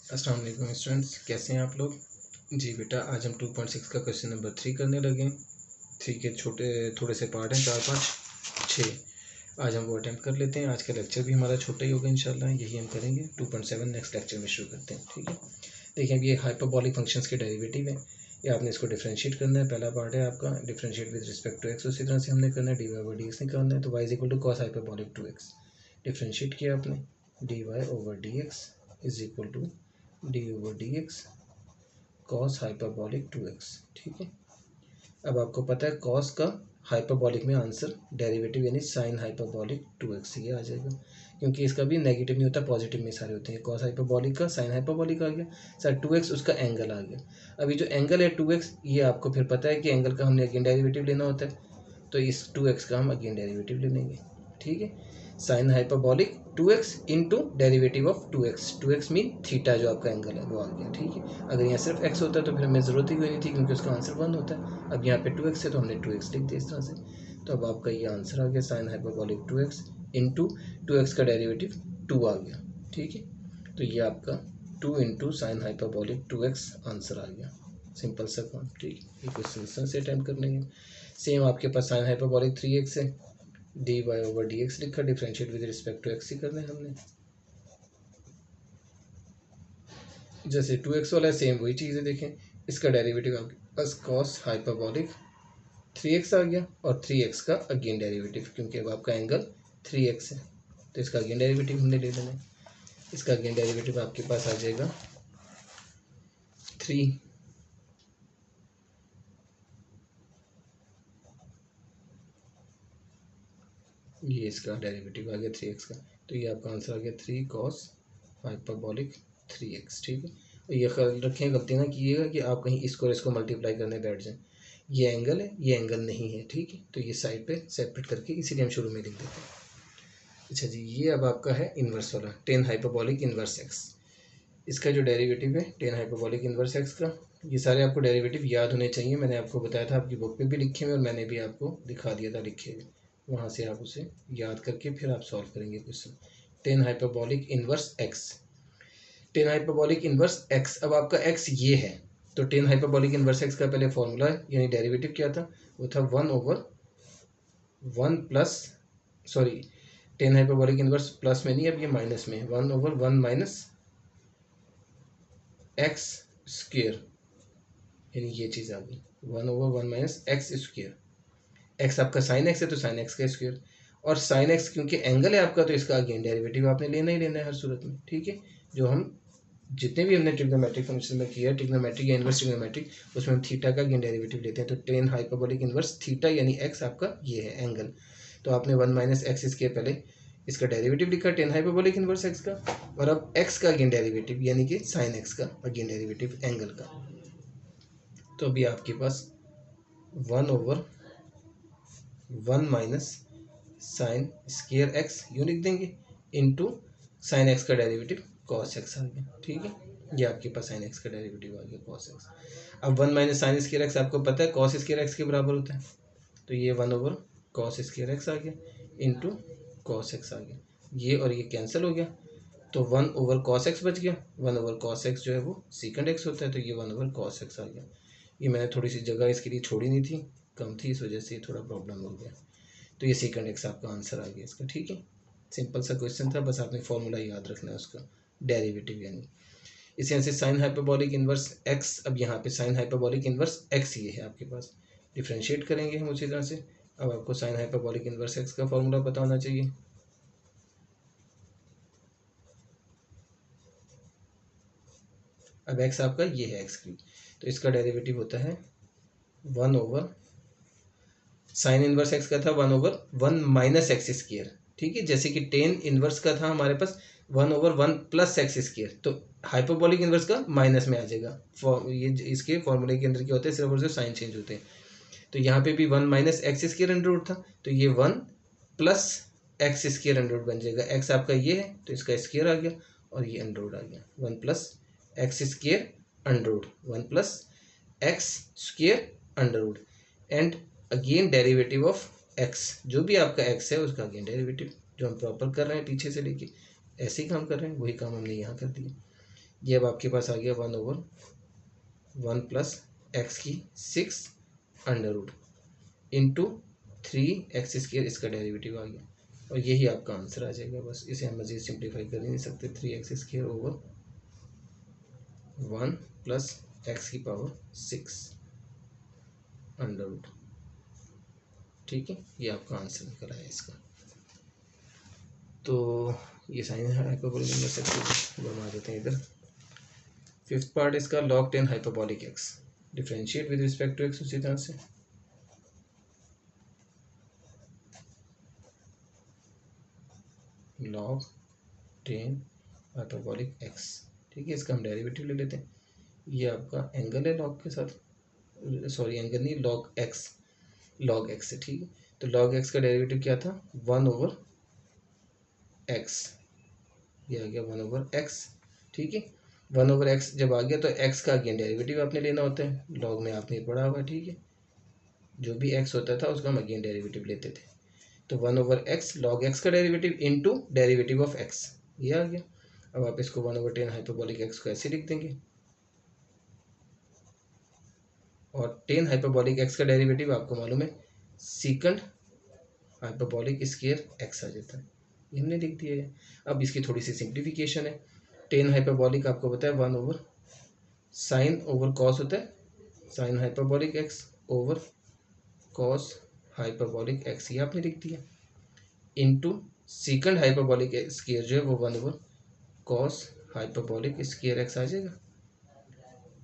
अस्सलाम वालेकुम स्टूडेंट्स, कैसे हैं आप लोग। जी बेटा, आज हम 2.6 का क्वेश्चन नंबर 3 करने लगे हैं। 3 के छोटे थोड़े से पार्ट हैं, 4 5 6। आज हम वो अटैम्प्ट कर लेते हैं। आज का लेक्चर भी हमारा छोटा ही होगा इंशाल्लाह, यही हम करेंगे। 2.7 नेक्स्ट लेक्चर में शुरू करते हैं, ठीक है। देखिए, अब ये हाइपरबॉलिक फंक्शंस के डेरिवेटिव है। ये आपने इसको डिफरेंशिएट करना है। पहला पार्ट है आपका differentiate with respect to x, उसी तरह से हमने करना है। D Y over D x निकालना है, तो y is equal to cos hyperbolic 2x differentiate किया आपने। D Y over D x is equal to d over D x cos hyperbolic 2x, ठीक है। अब आपको पता है कॉस का हाइपरबॉलिक में आंसर डेरिवेटिव यानी साइन हाइपरबॉलिक 2x ये आ जाएगा, क्योंकि इसका भी नेगेटिव नहीं होता, पॉजिटिव में सारे होते हैं। कॉस हाइपरबॉलिक का साइन हाइपरबॉलिक आ गया, सर 2x उसका एंगल आ गया। अभी जो एंगल है 2x, ये आपको फिर पता है कि एंगल का हमने अगेन डेरिवेटिव लेना होता है, तो इस 2x का हम अगेन डेरिवेटिव ले लेंगे, ठीक है। Sign hyperbolic 2x into derivative of 2x mean theta, जो आपका एंगल है वो आ गया, ठीक है। अगर यहाँ सिर्फ x होता तो फिर हमें ज़रूरत ही कोई नहीं थी, क्योंकि उसका आंसर 1 होता है। अब यहाँ पे 2x है तो हमने 2x लिख दिया इस तरह से। तो अब आपका ये आंसर आ गया sign hyperbolic 2x into 2x का डेरिवेटिव 2 आ गया, ठीक है। तो ये आपका 2 into sine hyperbolic 2x answer आ गया। सिंपल सा काम, ठीक है। ये क्वेश्चन से अटैम्प्ट कर लेंगे। सेम आपके पास साइन हाइपरबॉलिक 3x है, D Y over D X लिखा, differentiate with respect to X ही करना है हमने। जैसे 2x वाला है, सेम वही चीज़ है। देखें, इसका डेरिवेटिव आपके पास कॉस हाइपरबॉलिक 3x आ गया, और 3x का अगेन डेरिवेटिव, क्योंकि अब आपका एंगल 3x है तो इसका अगेन डेरिवेटिव हमने ले लेना है। इसका अगेन डेरिवेटिव आपके पास आ जाएगा 3, ये इसका डेरिवेटिव आ गया 3x का, तो ये आपका आंसर आ गया 3 कॉस हाइपरबॉलिक 3x, ठीक है। और ये ख्याल रखें, गलती ना कीजिएगा कि आप कहीं इसको और इसको मल्टीप्लाई करने बैठ जाएं। ये एंगल है, ये एंगल नहीं है, ठीक है। तो ये साइड पे सेपरेट करके इसीलिए हम शुरू में लिख देते हैं। अच्छा जी, ये अब आपका है इन्वर्स वाला, टेन हाइपरबॉलिक इन्वर्स एक्स। इसका जो डेरिवेटिव है टेन हाइपरबॉलिक इन्वर्स एक्स का, ये सारे आपको डेरिवेटिव याद होने चाहिए। मैंने आपको बताया था, आपकी बुक पे भी लिखे हुए और मैंने भी आपको दिखा दिया था लिखे हुए, वहाँ से आप उसे याद करके फिर आप सॉल्व करेंगे question. Ten hyperbolic inverse x, ten hyperbolic inverse x. अब आपका एक्स ये है, तो टेन हाइपरबॉलिक इन्वर्स एक्स का पहले फॉर्मूला यानी डेरिवेटिव क्या था, वो था 1/1 plus, sorry, ten hyperbolic inverse plus में नहीं, अब ये माइनस में, 1/1 माइनस एक्स स्क्वेयर, यानी ये चीज़ आ गई 1/1 माइनस एक्स स्क्वेयर। एक्स आपका साइन एक्स है तो साइन एक्स का स्क्वेयर, और साइन एक्स क्योंकि एंगल है आपका तो इसका अगेन डेरिवेटिव आपने लेना ही लेना है हर सूरत में, ठीक है। जो हम जितने भी हमने ट्रिग्नोमेट्रिक फंक्शन में किया, ट्रिग्नोमेट्रिक या इन्वर्स ट्रिग्नोमेट्रिक, उसमें हम थीटा का अगेन डेरिवेटिव लेते हैं। तो टेन हाइपरबॉलिक इन्वर्स थीटा यानी एक्स आपका ये है एंगल, तो आपने 1 माइनस एक्स इसके पहले इसका डेरिवेटिव लिखा टेन हाइपरबॉलिक इन्वर्स एक्स का, और अब एक्स का अगेन डेरिवेटिव यानी कि साइन एक्स का अगेन डेरिवेटिव एंगल का। तो अभी आपके पास 1/1 माइनस साइन स्क्वेयर एक्स यूँ लिख देंगे, इंटू साइन एक्स का डेरिवेटिव कॉस एक्स आ गया, ठीक है। ये आपके पास साइन एक्स का डेरिवेटिव आ गया कॉस एक्स। अब 1 माइनस साइन स्क्वेयर एक्स आपको पता है कॉस स्क्वेयर एक्स के बराबर होता है, तो ये 1/कॉस स्क्वेयर एक्स आ गया इंटू कॉस एक्स आ गया। ये और ये कैंसिल हो गया, तो 1/कॉस एक्स बच गया। 1/कॉस एक्स जो है वो सेकंड एक्स होता है, तो ये 1/कॉस एक्स आ गया। ये मैंने थोड़ी सी जगह इसके लिए छोड़ी नहीं थी, कम थी, इस वजह से ये थोड़ा प्रॉब्लम हो गया। तो ये सेकंड एक्स आपका आंसर आ गया इसका, ठीक है। सिंपल सा क्वेश्चन था, बस आपने फॉर्मूला याद रखना है उसका, डेरिवेटिव यानी। इसी यहाँ से साइन हाइपरबॉलिक इन्वर्स एक्स, अब यहाँ पे साइन हाइपरबॉलिक इन्वर्स एक्स ये है आपके पास, डिफ्रेंशिएट करेंगे हम उसी तरह से। अब आपको साइन हाइपरबॉलिक इन्वर्स एक्स का फॉर्मूला पता होना चाहिए। अब एक्स आपका ये है एक्स क्यूब, तो इसका डेरिवेटिव होता है 1/, साइन इन्वर्स एक्स का था 1/1 माइनस एक्स स्क्वेयर, ठीक है। जैसे कि टेन इन्वर्स का था हमारे पास 1/1 प्लस एक्स स्क्वेयर, तो हाइपरबॉलिक इन्वर्स का माइनस में आ जाएगा। ये इसके फॉर्मूले के अंदर क्या होता है, सिर्फ और सिर्फ साइन चेंज होते हैं। तो यहाँ पे भी 1 minus x square under root था, तो ये 1 plus x square under root बन जाएगा। एक्स आपका ये है तो इसका स्क्वेयर आ गया, और ये अंडर रूट आ गया, 1 plus x square under root, 1 plus x square under root, and again derivative of x, जो भी आपका एक्स है उसका अगेन डेरिवेटिव, जो हम प्रॉपर कर रहे हैं पीछे से लेके ऐसे ही काम कर रहे हैं, वही काम हमने यहाँ कर दिया। ये अब आपके पास आ गया 1/1 प्लस एक्स की 6 अंडर रूट इंटू 3x², इसका डेरिवेटिव आ गया और यही आपका आंसर आ जाएगा। बस इसे हम मज़ीद सिंप्लीफाई कर ही नहीं सकते। 3x² ओवर 1 प्लस एक्स की पावर 6 अंडर रूट। ठीक है, ये आपका आंसर निकल आया इसका। तो ये साइन हाइपरबोलिक नंबर सेक्शन बना देते हैं इधर। फिफ्थ पार्ट इसका log 10 hyperbolic x, differentiate with respect to x उसी तरह से। log 10 हाइपरबोलिक x, ठीक है, इसका हम डेरिवेटिव ले लेते हैं। ये आपका एंगल है लॉग के साथ, सॉरी एंगल नहीं, log x है, ठीक है। तो log x का डेरिवेटिव क्या था, 1/x, ये आ गया 1/x, ठीक है। 1/x जब आ गया तो x का अगेन डेरिवेटिव आपने लेना होता है, log में आपने पढ़ा हुआ है, ठीक है। जो भी x होता था उसका हम अगेन डेरिवेटिव लेते थे। तो 1/x log x का derivative into derivative of x, ये आ गया। अब आप इसको 1/10 हाइपरबोलिक x को ऐसे लिख देंगे और 10 हाइपरबोलिक x का डेरिवेटिव आपको मालूम है सीकंड हाइपरबोलिक स्क्वायर x आ जाता है, ये हमने लिख दिया है। अब इसकी थोड़ी सी सिंप्लीफिकेशन है। 10 हाइपरबोलिक आपको पता है 1/sin ओवर कॉस होता है, sine hyperbolic x over cos hyperbolic x, ये आपने लिख दिया, इंटू सीकंड हाइपरबोलिक स्क्वायर जो है वो 1/cos हाइपरबोलिक स्क्वायर x आ जाएगा।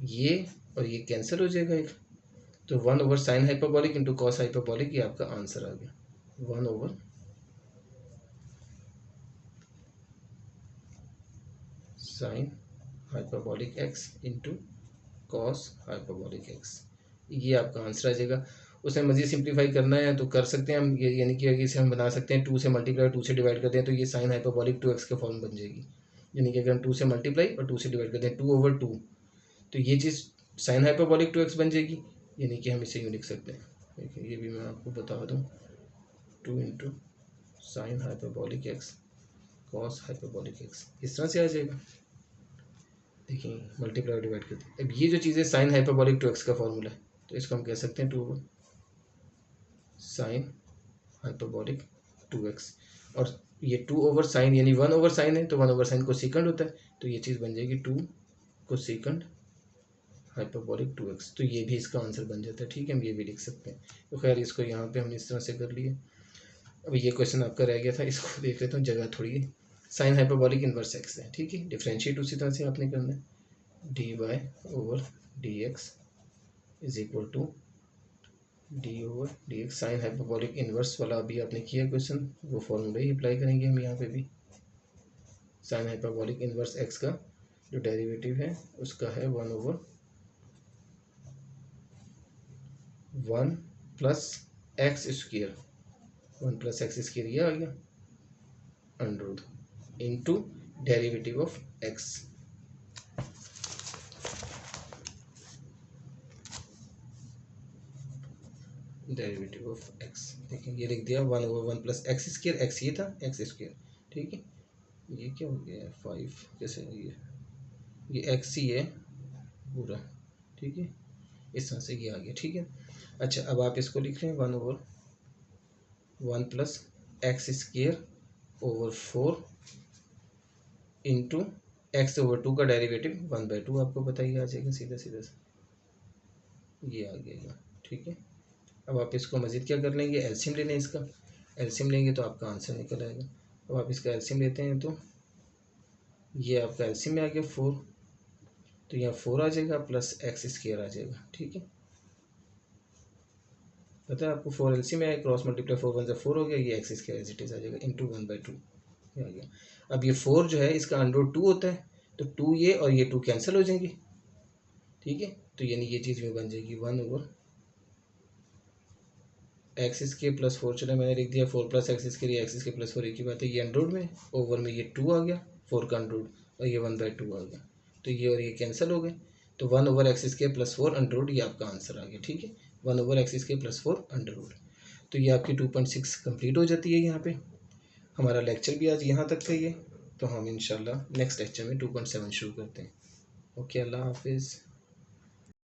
ये और ये कैंसिल हो जाएगा एक, तो 1/sin hyperbolic into cos hyperbolic, ये आपका आंसर आ गया। 1/sin hyperbolic x into cos hyperbolic x, ये आपका आंसर आ जाएगा। उसे मज़ीद सिंप्लीफाई करना है तो कर सकते हैं हम, ये यानी कि इसे हम बना सकते हैं 2 से मल्टीप्लाई 2 से डिवाइड कर दें तो ये साइन हाइपरबोलिक 2x के फॉर्म बन जाएगी। यानी कि अगर हम 2 से मल्टीप्लाई और 2 से डिवाइड कर दें 2/2, तो ये चीज़ साइन हाइपरबोलिक 2x बन जाएगी। यानी कि हम इसे यूँ लिख सकते हैं, देखिए ये भी मैं आपको बता दूँ, 2 into sine hyperbolic x cos hyperbolic x, इस तरह से आ जाएगा। देखिए मल्टीप्लाई डिवाइड करते हैं। अब ये जो चीज़ है साइन हाइपरबोलिक 2x का फॉर्मूला है, तो इसको हम कह सकते हैं 2 साइन हाइपरबोलिक 2x, और ये 2/sin यानी 1/sin है, तो 1/sin को सीकंड होता है, तो ये चीज़ बन जाएगी 2 को सीकंड हाइपरबोलिक 2x, तो ये भी इसका आंसर बन जाता है। ठीक है, हम ये भी लिख सकते हैं। तो खैर इसको यहाँ पे हमने इस तरह से कर लिए। अब ये क्वेश्चन आपका रह गया था, इसको देख लेते हैं, जगह थोड़ी है। साइन हाइपरबोलिक इनवर्स x है, ठीक है, डिफरेंशिएट उसी तरह से आपने करना है, dy/dx is equal to d/dx। Sine hyperbolic inverse वाला अभी आपने किया क्वेश्चन, वो फॉर्मूला ही अप्लाई करेंगे हम यहाँ पे भी। साइन हाइपरबोलिक इनवर्स x का जो डेरिवेटिव है उसका है 1/1 plus x square, 1 plus x square ये आ गया under root into derivative of x, derivative of x। देखिए ये लिख दिया 1/1 प्लस एक्स स्क्वायर, एक्स ये था एक्स स्क्वायर, ठीक है। ये क्या हो गया 5, कैसे ये एक्स ही है पूरा, ठीक है, इस तरह से ये आ गया, ठीक है। अच्छा अब आप इसको लिख रहे हैं 1/1 plus x square over 4 into x/2 का डेरिवेटिव 1/2, आपको बताइए आ जाएगा सीधा सीधा से, ये आ गया, ठीक है। अब आप इसको मज़ीद क्या कर लेंगे, एलसीएम ले लें, इसका एलसीएम लेंगे तो आपका आंसर निकल आएगा। अब आप इसका एलसीएम लेते हैं तो ये आपका एलसीएम में आ गया 4, तो यहाँ 4 आ जाएगा प्लस एक्स स्क्वायर आ जाएगा, ठीक है। पता है आपको 4 एलसीएम में आया, क्रॉस मल्टीप्लाई 4 1 4 हो गया, ये X square as it is आ जाएगा इंटू 1/2 ये आ गया। अब ये 4 जो है इसका अंडर 2 होता है, तो 2 ये और ये 2 कैंसिल हो जाएंगे, ठीक है। तो यानी ये चीज़ में बन जाएगी 1/x² प्लस 4, चलो मैंने लिख दिया 4 प्लस x², ये x² प्लस 4 एक ही बात है, ये अंडर में ओवर में ये 2 आ गया 4 का अंडर और ये 1/2 आ गया, तो ये और ये कैंसिल हो गए, तो 1/x² प्लस 4 अंडर ये आपका आंसर आ गया, ठीक है, 1/x² प्लस 4 अंडर। तो ये आपकी 2.6 कंप्लीट हो जाती है। यहाँ पे हमारा लेक्चर भी आज यहाँ तक का ही है, तो हम इंशाल्लाह नेक्स्ट लेक्चर में 2.7 शुरू करते हैं। ओके, अल्लाह हाफिज़।